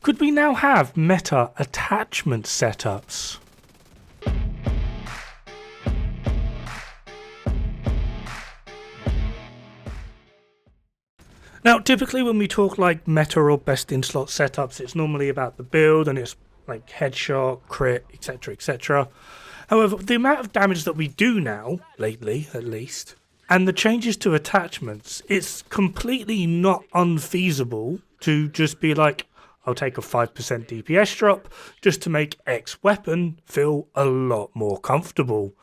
Could we now have meta attachment setups? Now, typically when we talk like meta or best in slot setups, it's normally about the build and it's like headshot, crit, etc, etc. However, the amount of damage that we do now, lately at least, and the changes to attachments, it's completely not unfeasible to just be like, I'll take a 5% DPS drop just to make X weapon feel a lot more comfortable.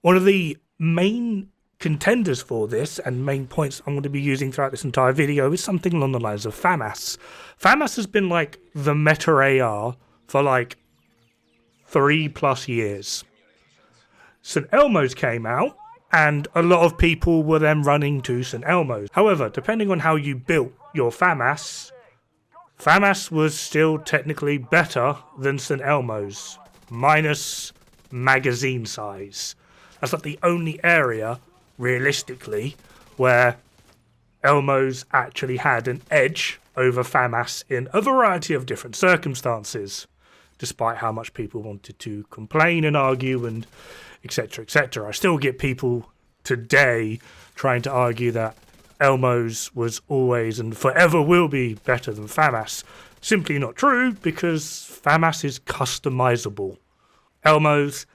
One of the main contenders for this and main points I'm going to be using throughout this entire video is something along the lines of Dod-Foamath. Dod-Foamath has been like the meta AR for like 3+ years. St. Elmo's came out and a lot of people were then running to St. Elmo's. However, depending on how you built your Dod-Foamath, Dod-Foamath was still technically better than St. Elmo's, minus magazine size. That's like the only area, realistically, where Elmo's actually had an edge over Dod-Foamath in a variety of different circumstances, despite how much people wanted to complain and argue and etc, etc. I still get people today trying to argue that Elmo's was always and forever will be better than Dod-Foamath. Simply not true, because Dod-Foamath is customizable. Elmo's,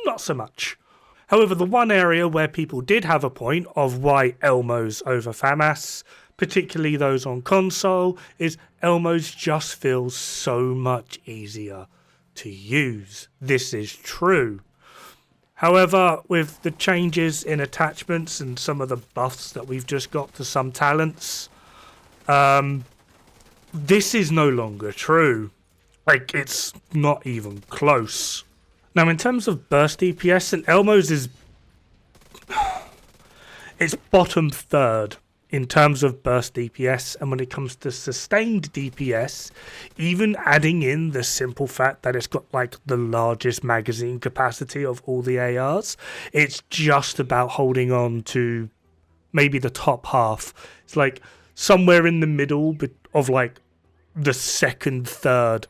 not so much. However, the one area where people did have a point of why Elmo's over Dod-Foamath, particularly those on console, is Elmo's just feels so much easier to use. This is true. However, with the changes in attachments and some of the buffs that we've just got to some talents, this is no longer true. Like, it's not even close. Now, in terms of burst DPS, St. Elmo's is it's bottom third in terms of burst DPS, and when it comes to sustained DPS, even adding in the simple fact that it's got like the largest magazine capacity of all the ARs, it's just about holding on to maybe the top half. It's like somewhere in the middle of like the second third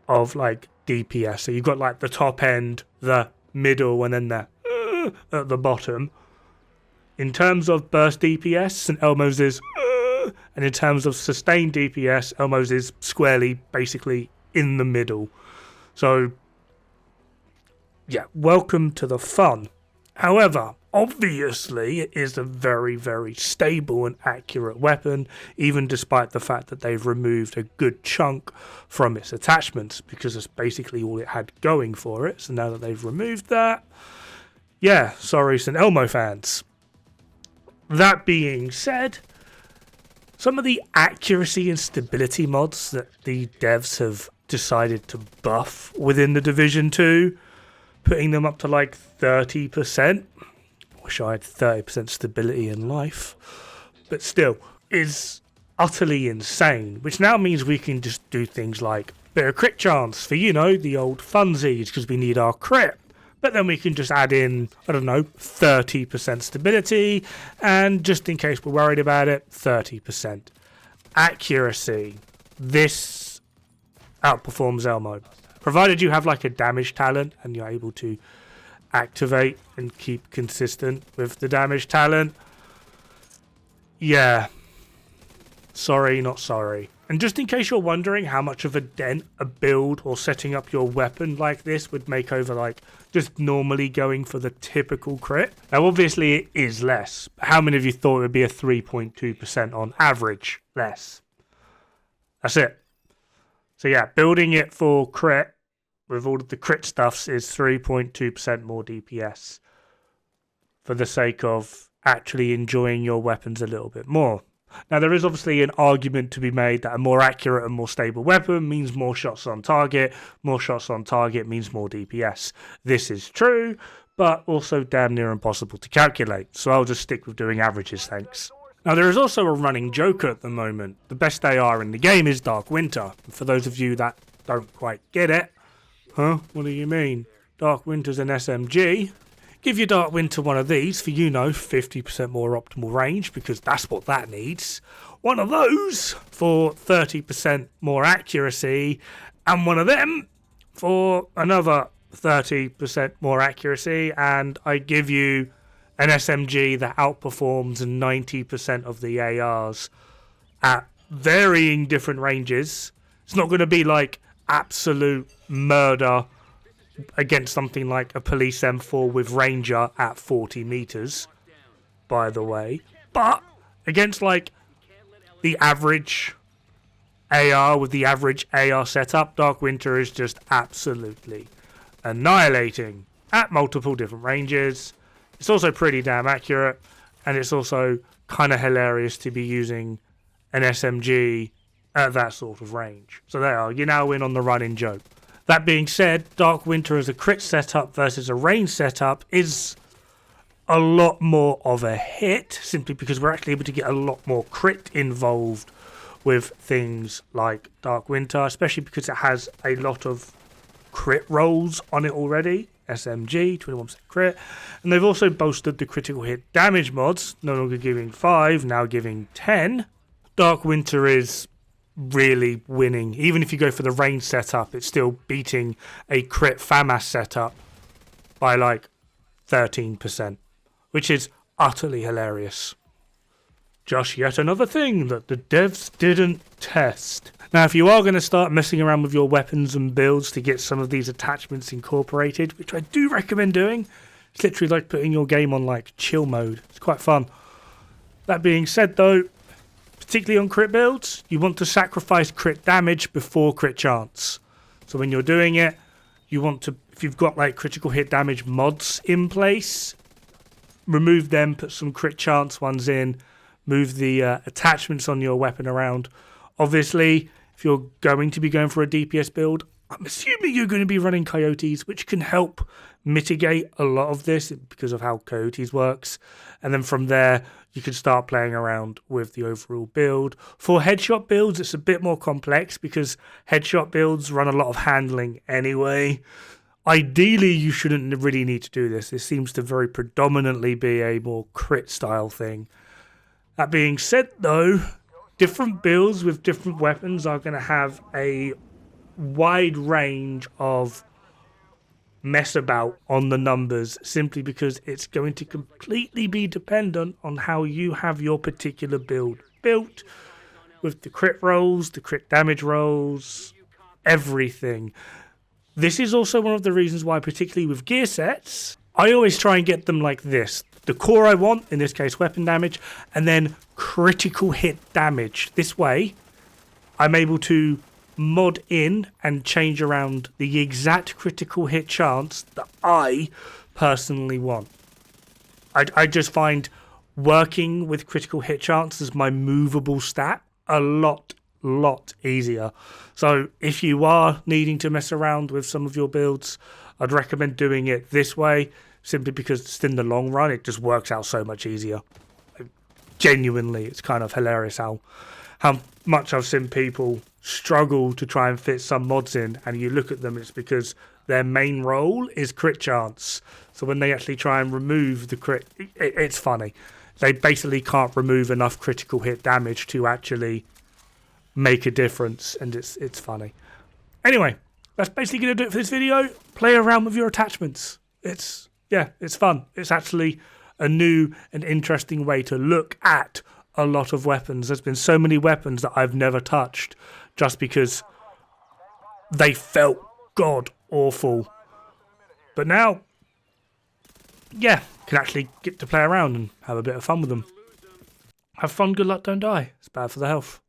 of like DPS. So you've got like the top end, the middle, and then the at the bottom. In terms of burst DPS, St. Elmo's is and in terms of sustained DPS, Elmo's is squarely basically in the middle. So yeah, welcome to the fun. However, obviously it is a very, very stable and accurate weapon, even despite the fact that they've removed a good chunk from its attachments, because it's basically all it had going for it. So now that they've removed that, yeah, sorry St. Elmo fans. That being said, some of the accuracy and stability mods that the devs have decided to buff within the Division 2, putting them up to like 30%. Wish I had 30% stability in life. But still, is utterly insane. Which now means we can just do things like bit of crit chance for, you know, the old funsies, because we need our crit. But then we can just add in, I don't know, 30% stability, and just in case we're worried about it, 30%. Accuracy. This outperforms Elmo. Provided you have like a damage talent and you're able to activate and keep consistent with the damage talent. Yeah. Sorry, not sorry. And just in case you're wondering how much of a dent a build or setting up your weapon like this would make over like just normally going for the typical crit. Now obviously it is less. But how many of you thought it would be a 3.2% on average less? That's it. So yeah, building it for crit with all of the crit stuffs is 3.2% more DPS for the sake of actually enjoying your weapons a little bit more. Now, there is obviously an argument to be made that a more accurate and more stable weapon means more shots on target. More shots on target means more DPS. This is true, but also damn near impossible to calculate. So I'll just stick with doing averages, thanks. Now, there is also a running joke at the moment. The best AR in the game is Dark Winter. And for those of you that don't quite get it, huh? What do you mean? Dark Winter's an SMG. Give your Dark Winter one of these for, you know, 50% more optimal range, because that's what that needs. one of those for 30% more accuracy, and one of them for another 30% more accuracy, and I give you an SMG that outperforms 90% of the ARs at varying different ranges. It's not going to be like absolute murder against something like a police M4 with Ranger at 40 meters, by the way. But against like the average AR with the average AR setup, Dark Winter is just absolutely annihilating at multiple different ranges. It's also pretty damn accurate, and it's also kind of hilarious to be using an SMG at that sort of range. So there are, you now win on the running joke. That being said, Dark Winter as a crit setup versus a range setup is a lot more of a hit, simply because we're actually able to get a lot more crit involved with things like Dark Winter, especially because it has a lot of crit rolls on it already. SMG, 21% crit. And they've also bolstered the critical hit damage mods, no longer giving 5, now giving 10. Dark Winter is really winning. Even if you go for the range setup, it's still beating a crit FAMAS setup by like 13%, which is utterly hilarious. Just yet another thing that the devs didn't test. Now, if you are going to start messing around with your weapons and builds to get some of these attachments incorporated, which I do recommend doing, it's literally like putting your game on like chill mode. It's quite fun. That being said though, particularly on crit builds, you want to sacrifice crit damage before crit chance. So when you're doing it, you want to, if you've got like critical hit damage mods in place, remove them, put some crit chance ones in, move the attachments on your weapon around. Obviously, if you're going to be going for a DPS build, I'm assuming you're going to be running Coyotes, which can help mitigate a lot of this because of how Coyotes works. And then from there, you can start playing around with the overall build. For headshot builds, it's a bit more complex because headshot builds run a lot of handling anyway. Ideally, you shouldn't really need to do this. This seems to very predominantly be a more crit style thing. That being said though, different builds with different weapons are going to have a wide range of mess about on the numbers, simply because it's going to completely be dependent on how you have your particular build built, with the crit rolls, the crit damage rolls, everything. This is also one of the reasons why, particularly with gear sets, I always try and get them like this. The core I want, in this case weapon damage, and then critical hit damage. This way, I'm able to mod in and change around the exact critical hit chance that I personally want. I just find working with critical hit chance as my movable stat a lot easier. So if you are needing to mess around with some of your builds, I'd recommend doing it this way, simply because just in the long run it just works out so much easier. Genuinely, it's kind of hilarious how much I've seen people struggle to try and fit some mods in, and you look at them, it's because their main role is crit chance. So when they actually try and remove the crit, it's funny. They basically can't remove enough critical hit damage to actually make a difference, and it's funny. Anyway, that's basically going to do it for this video. Play around with your attachments. It's fun. It's actually a new and interesting way to look at a lot of weapons. There's been so many weapons that I've never touched just because they felt god awful. But now, can actually get to play around and have a bit of fun with them. Have fun, good luck, don't die. It's bad for the health.